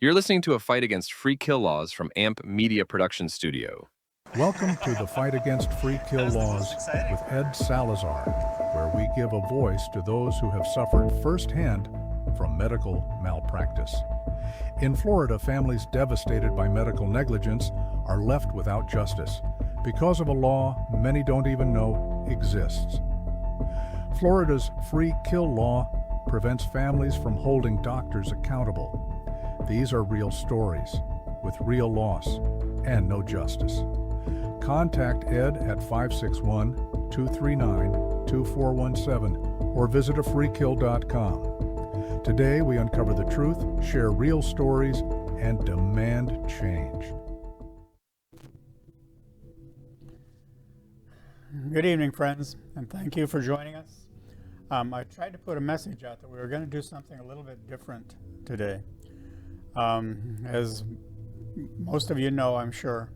You're listening to a fight against free kill laws from AMP Media Production Studio. Welcome to the Fight Against Free Kill Laws with Ed Salazar, where we give a voice to those who have suffered firsthand from medical malpractice. In Florida, families devastated by medical negligence are left without justice because of a law many don't even know exists. Florida's free kill law prevents families from holding doctors accountable. These are real stories with real loss and no justice. Contact Ed at 561-239-2417 or visit afreekill.com. Today we uncover the truth, share real stories, and demand change. Good evening, friends, and thank you for joining us. I tried to put a message out that we were going to do something a little bit different today. As most of you know, I'm sure,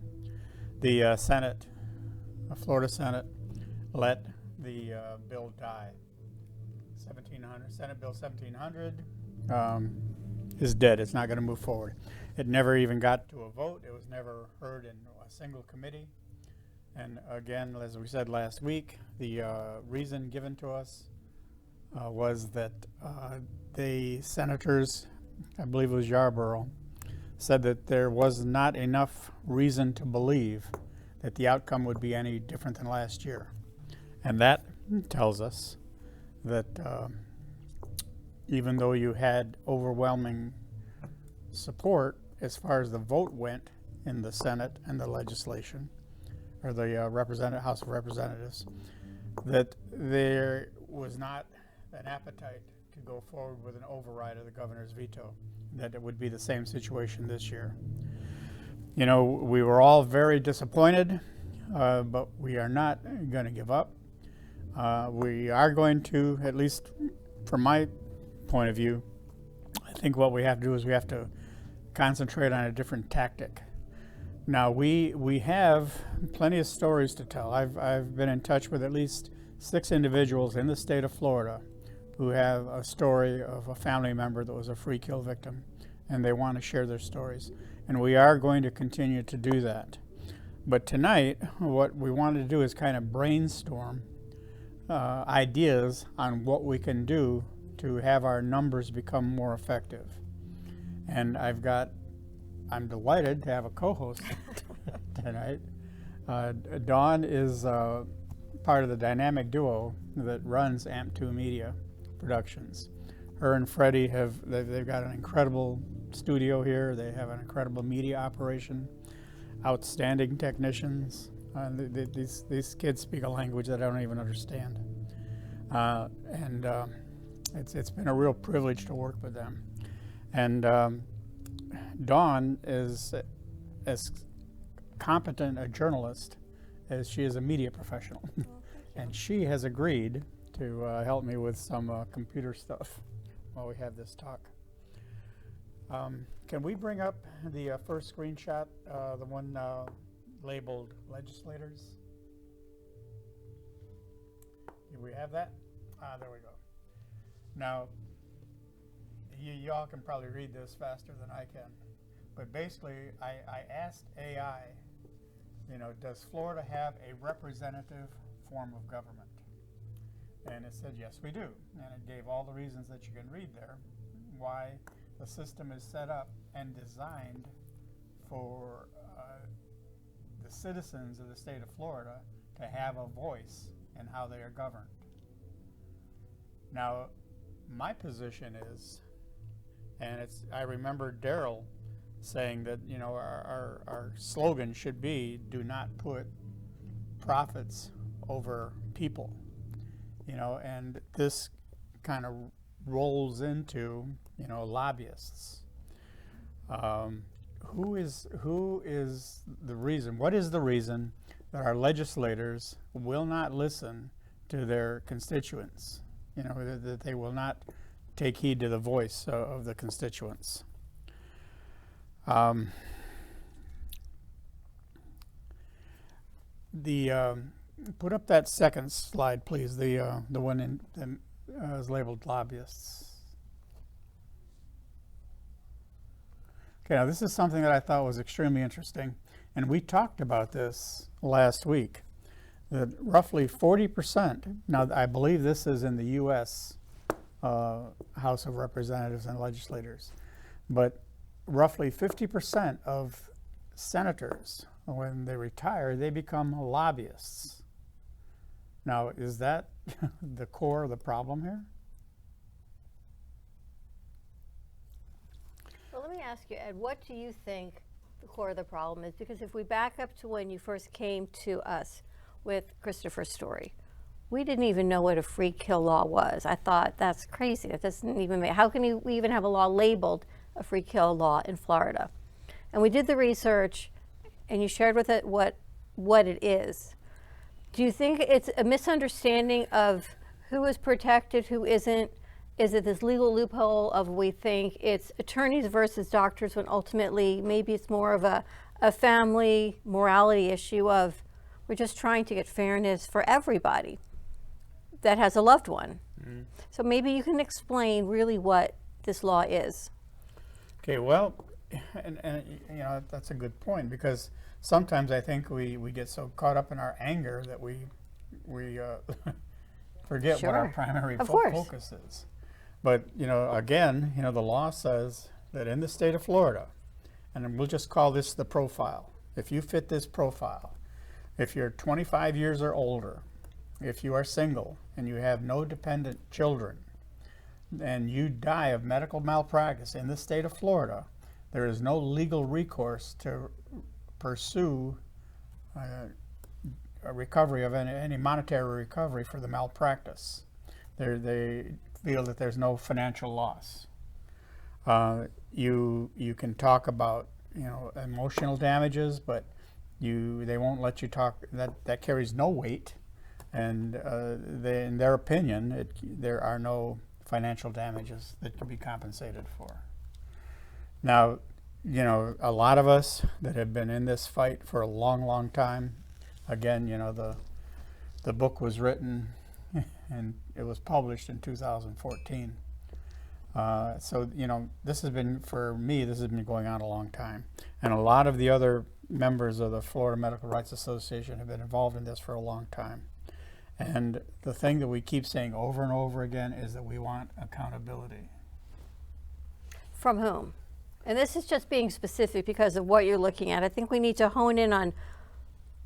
the Florida Senate, let the bill die. Senate Bill 1700 is dead. It's not going to move forward. It never even got to a vote. It was never heard in a single committee. And again, as we said last week, the reason given to us was that the senators, I believe it was Yarborough, said that there was not enough reason to believe that the outcome would be any different than last year. And that tells us that even though you had overwhelming support as far as the vote went in the Senate and the legislation, or the House of Representatives, that there was not an appetite to go forward with an override of the governor's veto, that it would be the same situation this year. You know, we were all very disappointed, but we are not going to give up. We are going to, at least from my point of view, I think what we have to do is we have to concentrate on a different tactic. Now, we have plenty of stories to tell. I've been in touch with at least 6 individuals in the state of Florida who have a story of a family member that was a free kill victim, and they want to share their stories. And we are going to continue to do that. But tonight, what we wanted to do is kind of brainstorm ideas on what we can do to have our numbers become more effective. And I'm delighted to have a co-host tonight. Dawn is part of the dynamic duo that runs AMP2 Media Productions. Her and Freddie they've got an incredible studio here. They have an incredible media operation, outstanding technicians. These kids speak a language that I don't even understand. It's been a real privilege to work with them. And Dawn is as competent a journalist as she is a media professional. And she has agreed to help me with some computer stuff while we have this talk. Can we bring up the first screenshot, the one labeled legislators? Do we have that? There we go. Now, you all can probably read this faster than I can, but basically I asked AI, does Florida have a representative form of government? And it said, yes, we do. And it gave all the reasons that you can read there, why the system is set up and designed for the citizens of the state of Florida to have a voice in how they are governed. Now, my position is, and I remember Daryl saying that, our slogan should be, do not put profits over people, and this kind of rolls into, lobbyists. Who is the reason? What is the reason that our legislators will not listen to their constituents? That they will not take heed to the voice of the constituents. Put up that second slide, please. The one is labeled lobbyists. Okay, now this is something that I thought was extremely interesting, and we talked about this last week, that roughly 40%, now I believe this is in the U.S. House of Representatives and legislators, but roughly 50% of senators, when they retire, they become lobbyists. Now, is that the core of the problem here? Well, let me ask you, Ed, what do you think the core of the problem is? Because if we back up to when you first came to us with Christopher's story, we didn't even know what a free kill law was. I thought, that's crazy. That doesn't even make, how can we even have a law labeled a free kill law in Florida? And we did the research, and you shared with it what it is. Do you think it's a misunderstanding of who is protected, who isn't? Is it this legal loophole of we think it's attorneys versus doctors when ultimately maybe it's more of a family morality issue of we're just trying to get fairness for everybody that has a loved one. Mm-hmm. So maybe you can explain really what this law is. Okay, well, and you know, that's a good point, because sometimes I think we get so caught up in our anger that we forget what our primary focus is. But, you know, again, you know, the law says that in the state of Florida, and we'll just call this the profile. If you fit this profile, if you're 25 years or older, if you are single and you have no dependent children, and you die of medical malpractice in the state of Florida, there is no legal recourse to pursue a recovery of any monetary recovery for the malpractice. They feel that there's no financial loss. You can talk about, you know, emotional damages, but they won't let you talk. That carries no weight, and in their opinion, there are no financial damages that can be compensated for. Now, you know, a lot of us that have been in this fight for a long, long time. Again, you know, the book was written and it was published in 2014. So, you know, this has been, for me, this has been going on a long time. And a lot of the other members of the Florida Medical Rights Association have been involved in this for a long time. And the thing that we keep saying over and over again is that we want accountability. From whom? And this is just being specific because of what you're looking at. I think we need to hone in on,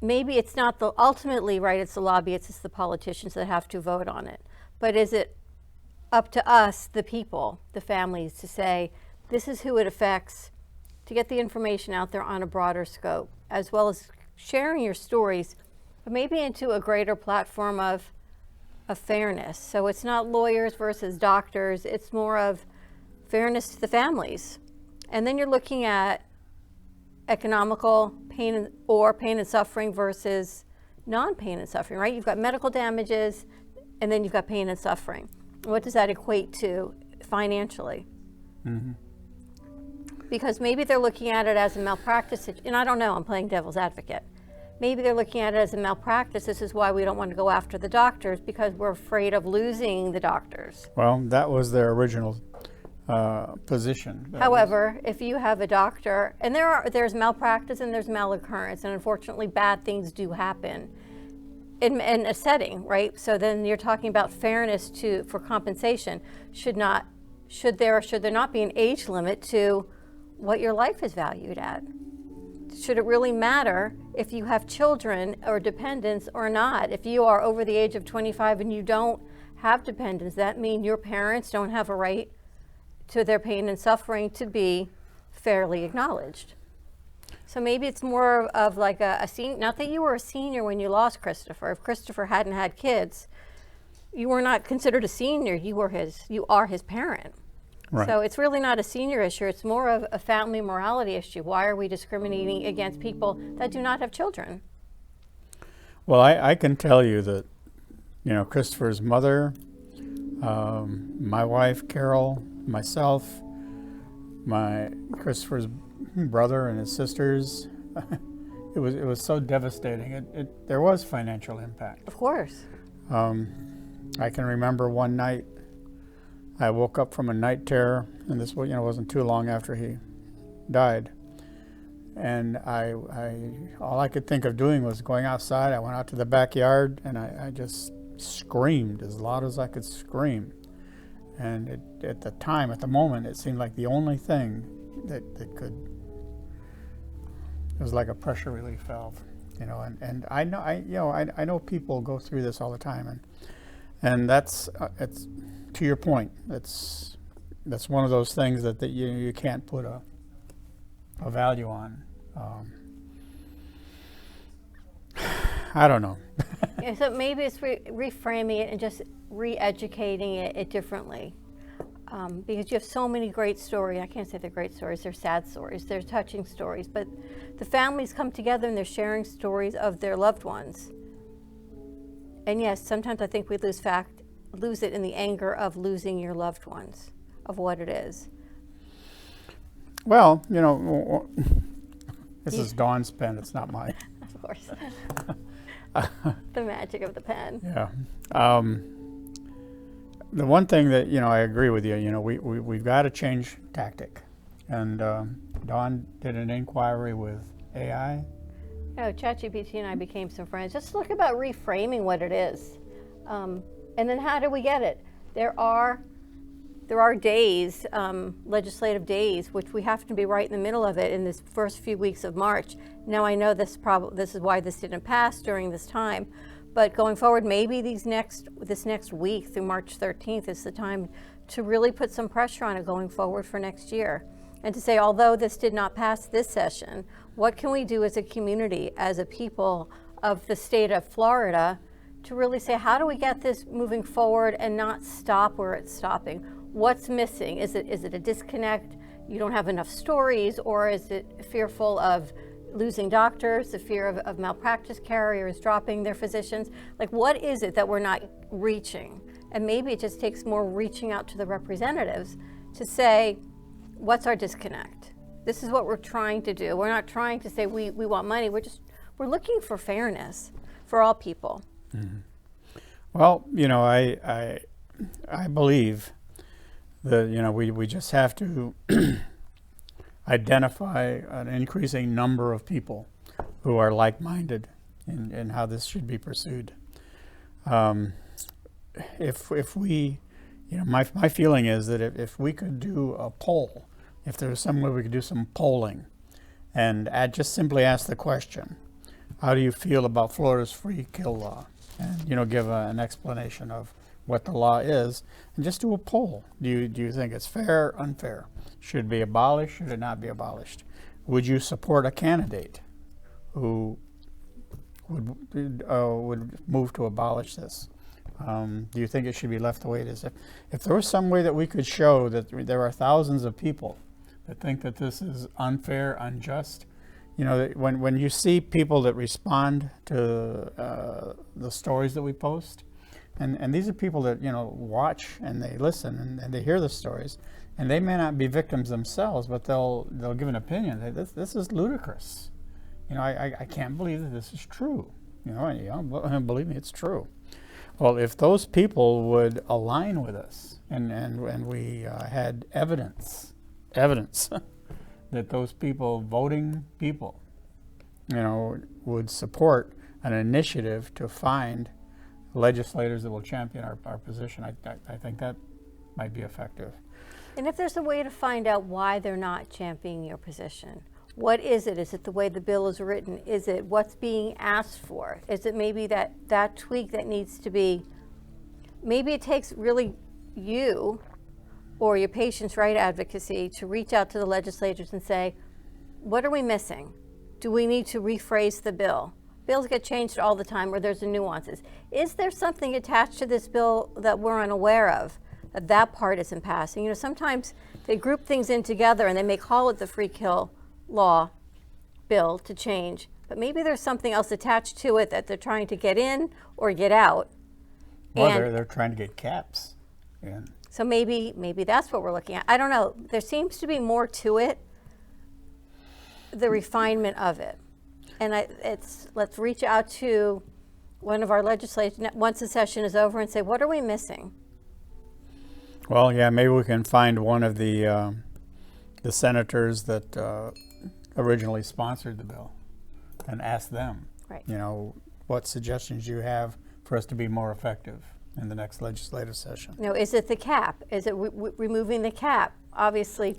maybe it's not the, ultimately, right, it's the lobbyists, it's the politicians that have to vote on it. But is it up to us, the people, the families, to say, this is who it affects, to get the information out there on a broader scope, as well as sharing your stories, but maybe into a greater platform of fairness. So it's not lawyers versus doctors, it's more of fairness to the families. And then you're looking at economical pain and suffering versus non-pain and suffering, right? You've got medical damages, and then you've got pain and suffering. What does that equate to financially? Mm-hmm. Because maybe they're looking at it as a malpractice, and I don't know, I'm playing devil's advocate. Maybe they're looking at it as a malpractice. This is why we don't want to go after the doctors, because we're afraid of losing the doctors. Well, that was their original position. However, if you have a doctor, and there's malpractice and there's malaccurrence, and unfortunately bad things do happen in a setting, right? So then you're talking about fairness for compensation. Should there or should there not be an age limit to what your life is valued at? Should it really matter if you have children or dependents or not? If you are over the age of 25 and you don't have dependents, that means your parents don't have a right to their pain and suffering to be fairly acknowledged. So maybe it's more of like a senior, not that you were a senior when you lost Christopher. If Christopher hadn't had kids, you were not considered a senior, you are his parent. Right. So it's really not a senior issue, it's more of a family morality issue. Why are we discriminating against people that do not have children? Well, I can tell you that, you know, Christopher's mother, my wife, Carol, myself, Christopher's brother and his sisters, it was so devastating. There was financial impact. Of course. I can remember one night I woke up from a night terror, and this, you know, wasn't too long after he died. And all I could think of doing was going outside. I went out to the backyard and I just screamed as loud as I could scream. And at the moment, it seemed like the only thing that could, it was like a pressure relief valve, you know. And I know people go through this all the time, and that's it's to your point. That's one of those things that you can't put a value on. I don't know. Yeah, so maybe it's reframing it and just re-educating it differently. Because you have so many great stories. I can't say they're great stories, they're sad stories, they're touching stories, but the families come together and they're sharing stories of their loved ones. And yes, sometimes I think we lose it in the anger of losing your loved ones, of what it is. Well, you know, this is Dawn's pen, it's not mine. Of course. The magic of the pen. Yeah. The one thing that, you know, I agree with you, you know, we've got to change tactic. And Dawn did an inquiry with AI. Oh, ChatGPT and I became some friends. Just look about reframing what it is. And then how do we get it? There are days, legislative days, which we have to be right in the middle of it in this first few weeks of March. Now I know this is why this didn't pass during this time, but going forward, maybe this next week through March 13th is the time to really put some pressure on it going forward for next year. And to say, although this did not pass this session, what can we do as a community, as a people of the state of Florida, to really say, how do we get this moving forward and not stop where it's stopping? What's missing? Is it a disconnect? You don't have enough stories, or is it fearful of losing doctors, the fear of malpractice carriers dropping their physicians? Like, what is it that we're not reaching? And maybe it just takes more reaching out to the representatives to say, what's our disconnect? This is what we're trying to do. We're not trying to say we want money. We're looking for fairness for all people. Mm-hmm. Well, you know, I believe that, you know, we just have to identify an increasing number of people who are like-minded in how this should be pursued. If we, you know, my feeling is that if we could do a poll, if there was some way we could do some polling, and just simply ask the question, how do you feel about Florida's free kill law? And, you know, give an explanation of what the law is, and just do a poll. Do you think it's fair or unfair? Should it be abolished? Should it not be abolished? Would you support a candidate who would move to abolish this? Do you think it should be left the way it is? If there was some way that we could show that there are thousands of people that think that this is unfair, unjust, you know, when you see people that respond to the stories that we post, and these are people that, you know, watch and they listen and they hear the stories, and they may not be victims themselves, but they'll give an opinion. This is ludicrous. You know, I can't believe that this is true. You know, believe me, it's true. Well, if those people would align with us, and we had evidence that those voting people, you know, would support an initiative to find legislators that will champion our position, I think that might be effective. And if there's a way to find out why they're not championing your position, what is it? Is it the way the bill is written? Is it what's being asked for? Is it maybe that tweak that needs to be, maybe it takes really you or your patients' right advocacy to reach out to the legislators and say, what are we missing? Do we need to rephrase the bill? Bills get changed all the time where there's nuances. Is there something attached to this bill that we're unaware of, that part isn't passing? You know, sometimes they group things in together and they may call it the free kill law bill to change, but maybe there's something else attached to it that they're trying to get in or get out. Well, they're trying to get caps in. So maybe that's what we're looking at. I don't know. There seems to be more to it, the refinement of it. And let's reach out to one of our legislators once the session is over and say, what are we missing? Well, yeah, maybe we can find one of the the senators that originally sponsored the bill and ask them, Right. you know, what suggestions you have for us to be more effective in the next legislative session. You know, is it the cap? Is it removing the cap? Obviously,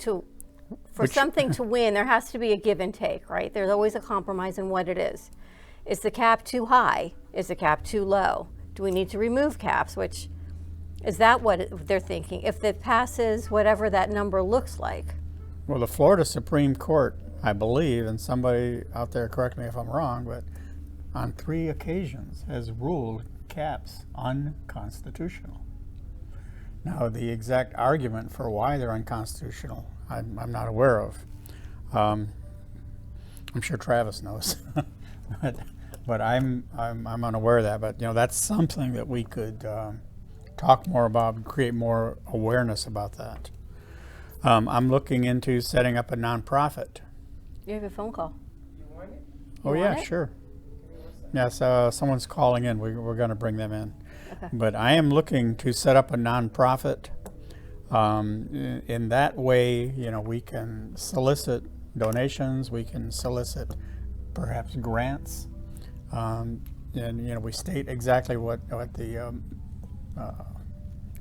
for something to win, there has to be a give and take, right? There's always a compromise in what it is. Is the cap too high? Is the cap too low? Do we need to remove caps? Which, is that what they're thinking? If it passes whatever that number looks like. Well, the Florida Supreme Court, I believe, and somebody out there correct me if I'm wrong, but on 3 occasions has ruled caps unconstitutional. Now, the exact argument for why they're unconstitutional, I'm not aware of. I'm sure Travis knows, but I'm unaware of that. But you know, that's something that we could talk more about and create more awareness about that. I'm looking into setting up a nonprofit. You have a phone call. Oh You yeah, want it? sure. Yes, someone's calling in. We're going to bring them in. Okay. But I am looking to set up a nonprofit. In that way, you know, we can solicit donations. We can solicit perhaps grants. And you know, we state exactly what the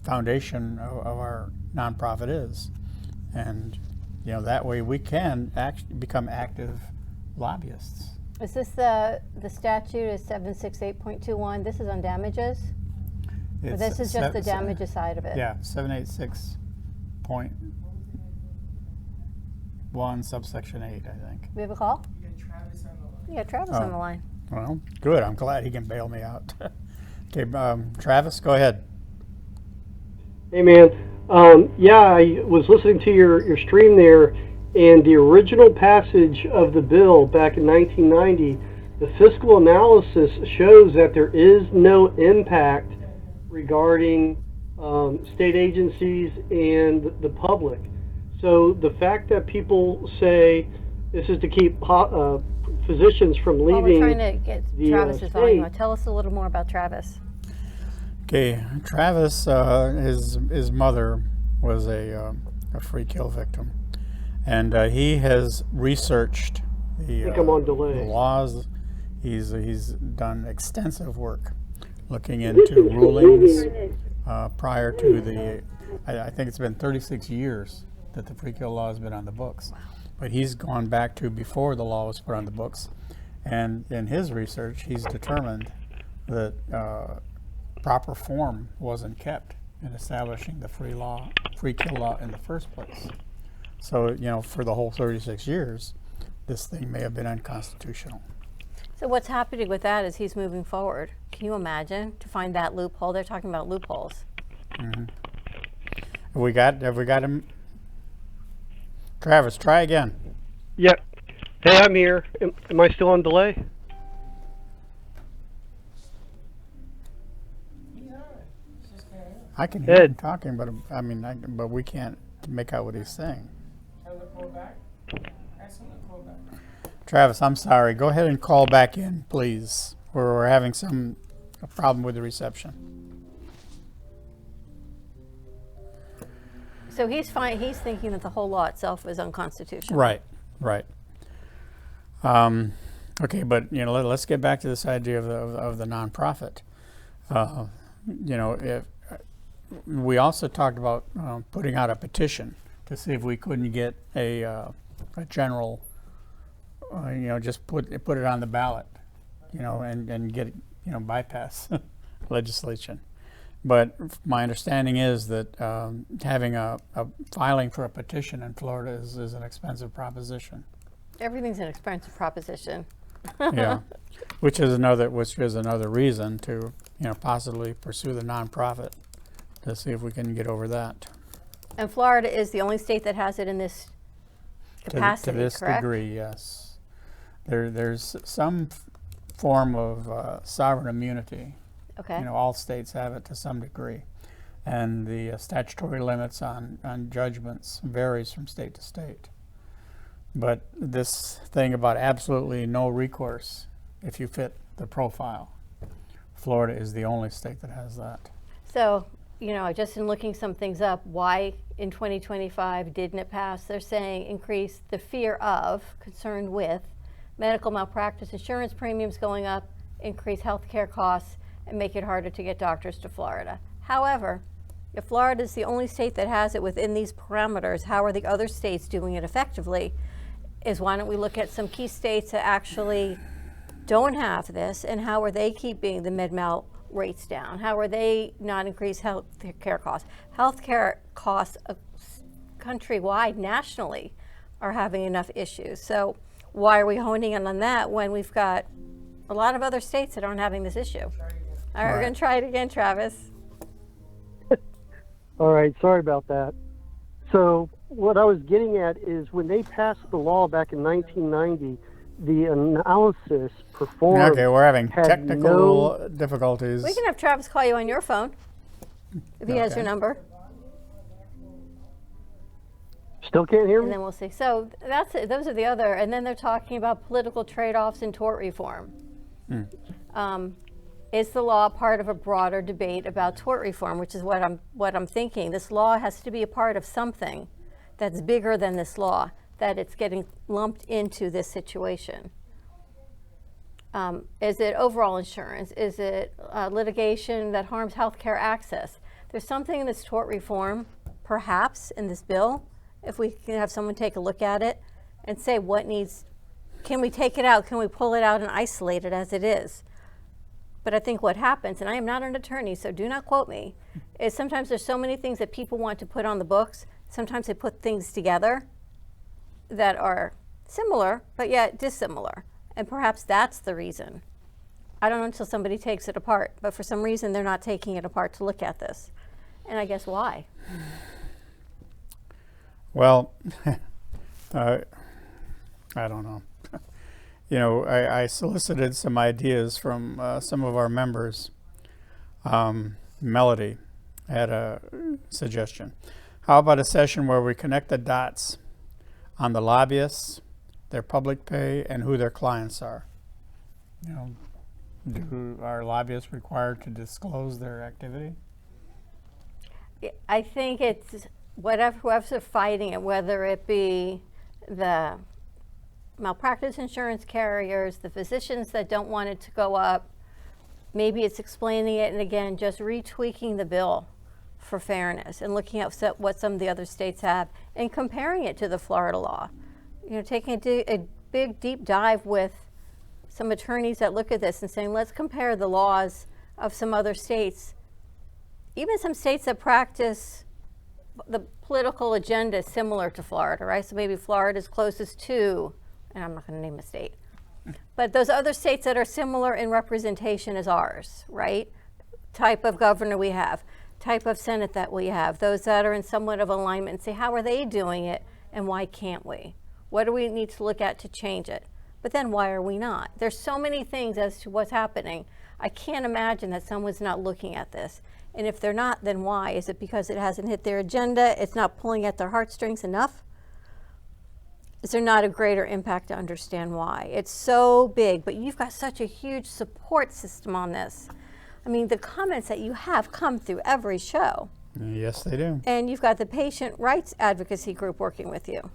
foundation of our nonprofit is, and you know, that way we can become active lobbyists. Is this the statute is 768.21? This is on damages? Or this is just the damages side of it? Yeah, 786.1 subsection 8, I think. We have a call? You got Travis on the line. Yeah, Travis on the line. Well, good. I'm glad he can bail me out. Okay, Travis, go ahead. Hey man, yeah, I was listening to your stream there, and the original passage of the bill back in 1990, the fiscal analysis shows that there is no impact regarding state agencies and the public. So the fact that people say this is to keep physicians from Well, leaving we're trying to get the Travis's volume. state. Tell us a little more about Travis. Okay, Travis, his mother was a free kill victim, and he has researched the, I think I'm on delay. the laws. He's done extensive work looking into rulings prior to the. I think it's been 36 years that the free kill law has been on the books, but he's gone back to before the law was put on the books, and in his research, he's determined that proper form wasn't kept in establishing the free kill law in the first place. So, you know, for the whole 36 years, this thing may have been unconstitutional. So what's happening with that is he's moving forward. Can you imagine to find that loophole? They're talking about loopholes. Have we got him? Travis, try again. Yep. Hey, I'm here. Am I still on delay? I can hear Ed. him talking, but I mean, but we can't make out what he's saying. Tell the call back. Ask him to call back. Travis, I'm sorry. Go ahead and call back in, please. We're having a problem with the reception. So he's thinking that the whole law itself is unconstitutional. Right, right. Okay, but you know, let's get back to this idea of the nonprofit. You know, if we also talked about putting out a petition to see if we couldn't get a general, you know, just put it on the ballot, you know, and get, you know, bypass legislation. But my understanding is that having a filing for a petition in Florida is an expensive proposition. Everything's an expensive proposition. Yeah, which is another reason to, you know, possibly pursue the nonprofit to see if we can get over that. And Florida is the only state that has it in this capacity, To this correct? degree, yes. There's some form of sovereign immunity. Okay. You know, all states have it to some degree, and the statutory limits on judgments varies from state to state. But this thing about absolutely no recourse if you fit the profile, Florida is the only state that has that. So you know, just in looking some things up, why in 2025 didn't it pass? They're saying increase the fear of, concerned with, medical malpractice insurance premiums going up, increase healthcare costs, and make it harder to get doctors to Florida. However, if Florida is the only state that has it within these parameters, how are the other states doing it effectively? Is why don't we look at some key states that actually don't have this, and how are they keeping the med-mal rates down? How are they not increase health care costs? Healthcare costs countrywide, nationally, are having enough issues. So why are we honing in on that when we've got a lot of other states that aren't having this issue? All right, we're going to try it again, Travis. All right, sorry about that. So what I was getting at is when they passed the law back in 1990, the analysis performed. Okay, we're having had technical difficulties. We can have Travis call you on your phone if he has your number, Still can't hear and me? then we'll see. So that's it. Those are the other, and then they're talking about political trade-offs in tort reform. Is the law part of a broader debate about tort reform, which is what I'm thinking. This law has to be a part of something that's bigger than this law, that it's getting lumped into this situation. Is it overall insurance? Is it litigation that harms healthcare access? There's something in this tort reform, perhaps in this bill, if we can have someone take a look at it and say what needs, can we take it out? Can we pull it out and isolate it as it is? But I think what happens, and I am not an attorney, so do not quote me, is sometimes there's so many things that people want to put on the books. Sometimes they put things together that are similar, but yet dissimilar. And perhaps that's the reason. I don't know until somebody takes it apart, but for some reason they're not taking it apart to look at this. And I guess why? Well, I don't know. You know, I solicited some ideas from some of our members. Melody had a suggestion. How about a session where we connect the dots on the lobbyists, their public pay, and who their clients are? You know, are lobbyists required to disclose their activity? I think it's whoever's fighting it, whether it be the malpractice insurance carriers, the physicians that don't want it to go up, maybe it's explaining it and again just retweaking the bill for fairness and looking at what some of the other states have and comparing it to the Florida law. You know, taking a big deep dive with some attorneys that look at this and saying, let's compare the laws of some other states, even some states that practice the political agenda similar to Florida, right? So maybe Florida's closest to, and I'm not going to name a state, but those other states that are similar in representation as ours, right? Type of governor we have, type of Senate that we have, those that are in somewhat of alignment, and say, how are they doing it and why can't we? What do we need to look at to change it? But then why are we not? There's so many things as to what's happening. I can't imagine that someone's not looking at this. And if they're not, then why? Is it because it hasn't hit their agenda? It's not pulling at their heartstrings enough? Is there not a greater impact to understand why? It's so big, but you've got such a huge support system on this. I mean, the comments that you have come through every show. Yes, they do. And you've got the patient rights advocacy group working with you.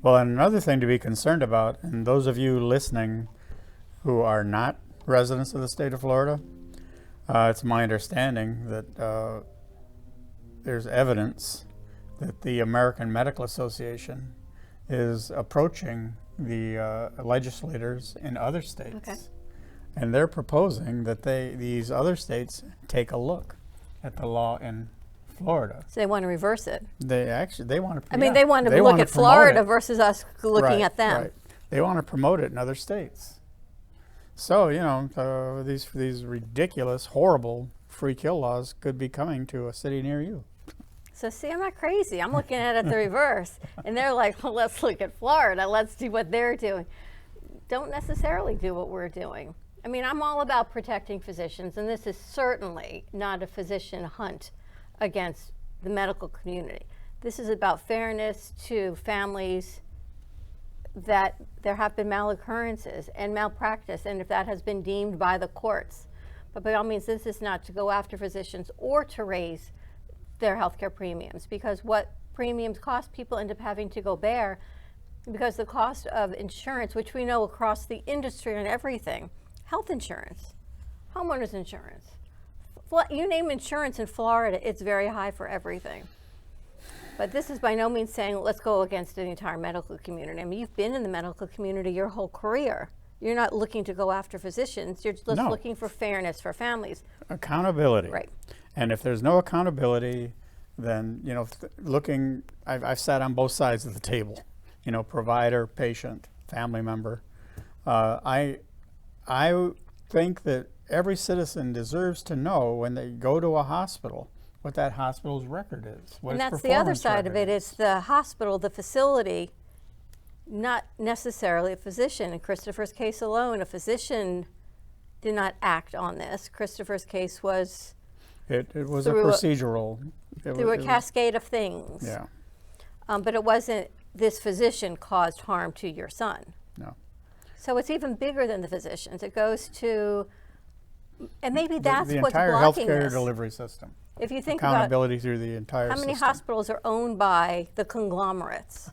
Well, and another thing to be concerned about, and those of you listening who are not residents of the state of Florida, it's my understanding that there's evidence that the American Medical Association is approaching the legislators in other states. Okay. And they're proposing that these other states take a look at the law in Florida. So they want to reverse it. They want to. I mean, they want to look at Florida versus us looking at them. Right. They want to promote it in other states. So, you know, these ridiculous, horrible free kill laws could be coming to a city near you. So see, I'm not crazy. I'm looking at it the reverse. And they're like, well, let's look at Florida. Let's do what they're doing. Don't necessarily do what we're doing. I mean, I'm all about protecting physicians, and this is certainly not a physician hunt against the medical community. This is about fairness to families that there have been maloccurrences and malpractice, and if that has been deemed by the courts. But by all means, this is not to go after physicians or to raise their healthcare premiums, because what premiums cost, people end up having to go bear, because the cost of insurance, which we know across the industry and everything, health insurance, homeowners insurance, you name insurance in Florida, it's very high for everything. But this is by no means saying let's go against the entire medical community. I mean, you've been in the medical community your whole career. You're not looking to go after physicians. You're just looking for fairness for families. Accountability. Right. And if there's no accountability, then, you know, I've sat on both sides of the table, you know, provider, patient, family member. I think that every citizen deserves to know when they go to a hospital what that hospital's record is. What And its that's the other performance side of record it. is. It's the hospital, the facility, not necessarily a physician. In Christopher's case alone, a physician did not act on this. Christopher's case was It was a through a- procedural. through a cascade of things. Yeah, But it wasn't this physician caused harm to your son. no. So it's even bigger than the physicians. It goes to, and maybe that's the what's entire blocking healthcare this. delivery system. If you think about Accountability through the entire how many system. hospitals are owned by the conglomerates.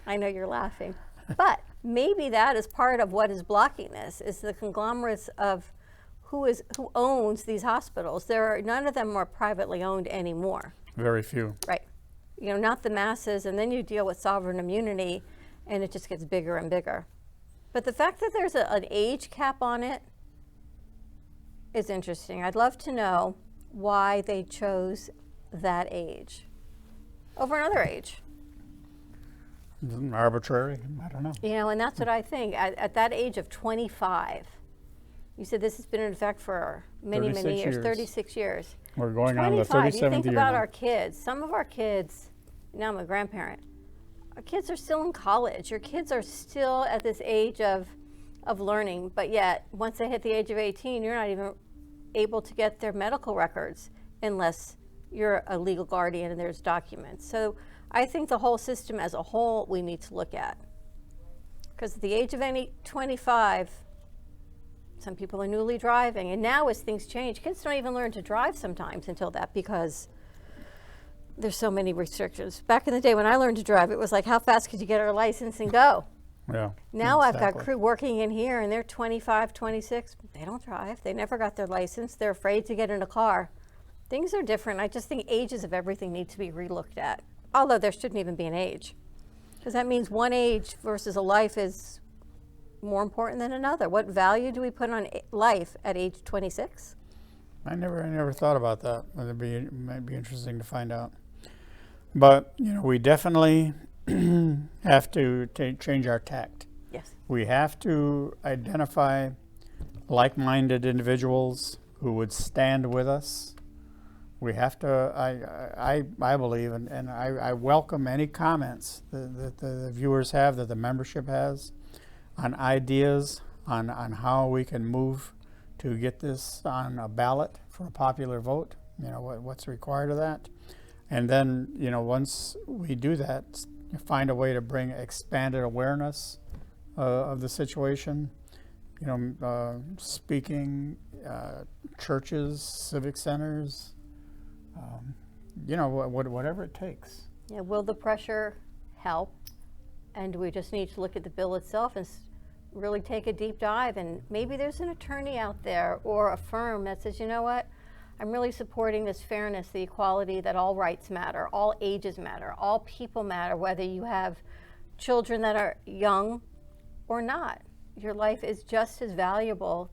I know you're laughing, but maybe that is part of what is blocking this, is the conglomerates of who owns these hospitals. None of them are privately owned anymore. Very few. Right. You know, not the masses, and then you deal with sovereign immunity, and it just gets bigger and bigger. But the fact that there's an age cap on it is interesting. I'd love to know why they chose that age over another age. Arbitrary, I don't know. You know, and that's what I think. At that age of 25, you said this has been in effect for many, many 36 years, years. 36 years. We're going on the 25, you 37th think year about now. our kids. Some of our kids, now I'm a grandparent, our kids are still in college. Your kids are still at this age of learning, but yet once they hit the age of 18, you're not even able to get their medical records unless you're a legal guardian and there's documents. So I think the whole system as a whole we need to look at. Because at the age of 25, some people are newly driving, and now as things change, kids don't even learn to drive sometimes until that, because there's so many restrictions. Back in the day when I learned to drive, it was like, how fast could you get our license and go? Yeah. Now I've got exactly. crew working in here, and they're 25, 26. They don't drive. They never got their license. They're afraid to get in a car. Things are different. I just think ages of everything need to be relooked at, although there shouldn't even be an age, because that means one age versus a life is more important than another. What value do we put on life at age 26? I never thought about that. It might be interesting to find out. But, you know, we definitely have to change our tact. Yes. We have to identify like-minded individuals who would stand with us. We have to, I believe, and I welcome any comments that the viewers have, that the membership has, on ideas on how we can move to get this on a ballot for a popular vote, you know, what's required of that. And then, you know, once we do that, find a way to bring expanded awareness of the situation, you know, speaking, churches, civic centers, you know, whatever it takes. Yeah, will the pressure help? And do we just need to look at the bill itself and really take a deep dive? And maybe there's an attorney out there or a firm that says, you know what, I'm really supporting this fairness, the equality, that all rights matter, all ages matter, all people matter, whether you have children that are young or not. Your life is just as valuable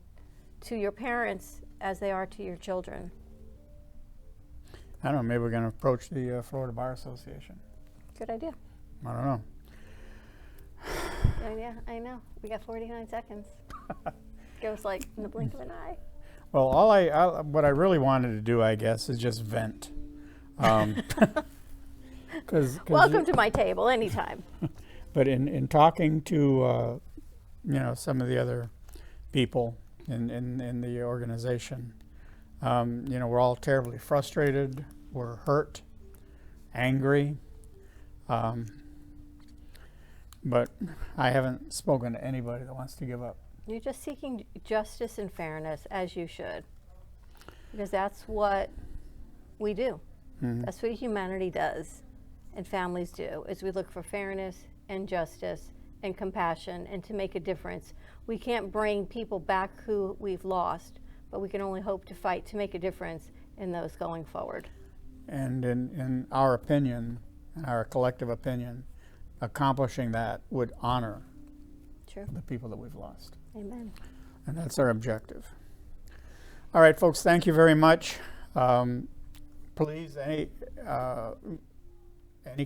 to your parents as they are to your children. I don't know, maybe we're going to approach the Florida Bar Association. Good idea. I don't know. Yeah, I know. We got 49 seconds. Goes like in the blink of an eye. Well, what I really wanted to do, I guess, is just vent. Cause Welcome to my table anytime. But in talking to you know, some of the other people in the organization, you know, we're all terribly frustrated. We're hurt, angry. But I haven't spoken to anybody that wants to give up. You're just seeking justice and fairness, as you should, because that's what we do. That's what humanity does, and families do, is we look for fairness and justice and compassion and to make a difference. We can't bring people back who we've lost, but we can only hope to fight to make a difference in those going forward. And in our opinion, in our collective opinion, accomplishing that would honor True. the people that we've lost. Amen. And that's our objective. All right, folks, thank you very much. Please, any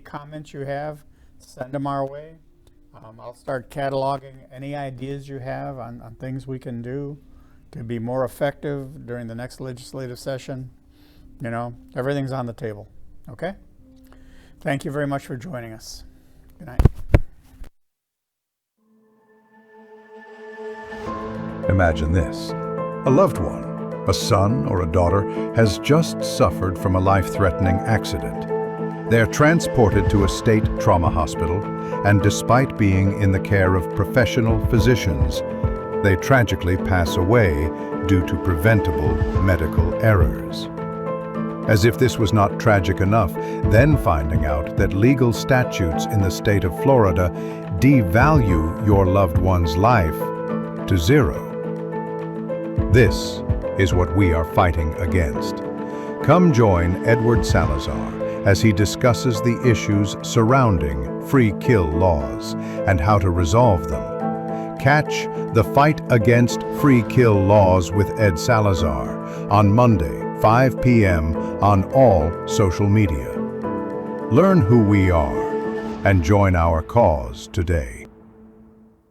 comments you have, send them our way. I'll start cataloging any ideas you have on things we can do to be more effective during the next legislative session. You know, everything's on the table. Okay? Thank you very much for joining us. Good night. Imagine this. A loved one, a son or a daughter, has just suffered from a life-threatening accident. They're transported to a state trauma hospital, and despite being in the care of professional physicians, they tragically pass away due to preventable medical errors. As if this was not tragic enough, then finding out that legal statutes in the state of Florida devalue your loved one's life to zero. This is what we are fighting against. Come join Edward Salazar as he discusses the issues surrounding free kill laws and how to resolve them. Catch The Fight Against Free Kill Laws with Ed Salazar on Monday, 5 p.m. on all social media. Learn who we are and join our cause today.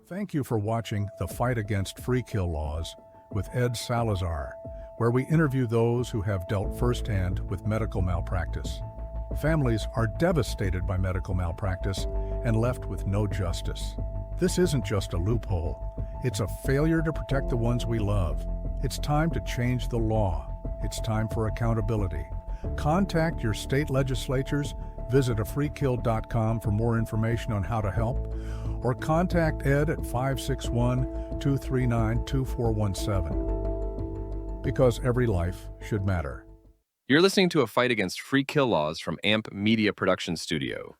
Thank you for watching The Fight Against Free Kill Laws with Ed Salazar, where we interview those who have dealt firsthand with medical malpractice. Families are devastated by medical malpractice and left with no justice. This isn't just a loophole. It's a failure to protect the ones we love. It's time to change the law. It's time for accountability. Contact your state legislatures, visit afreekill.com for more information on how to help, or contact Ed at 561-239-2417. Because every life should matter. You're listening to A Fight Against Free Kill Laws from AMP Media Production Studio.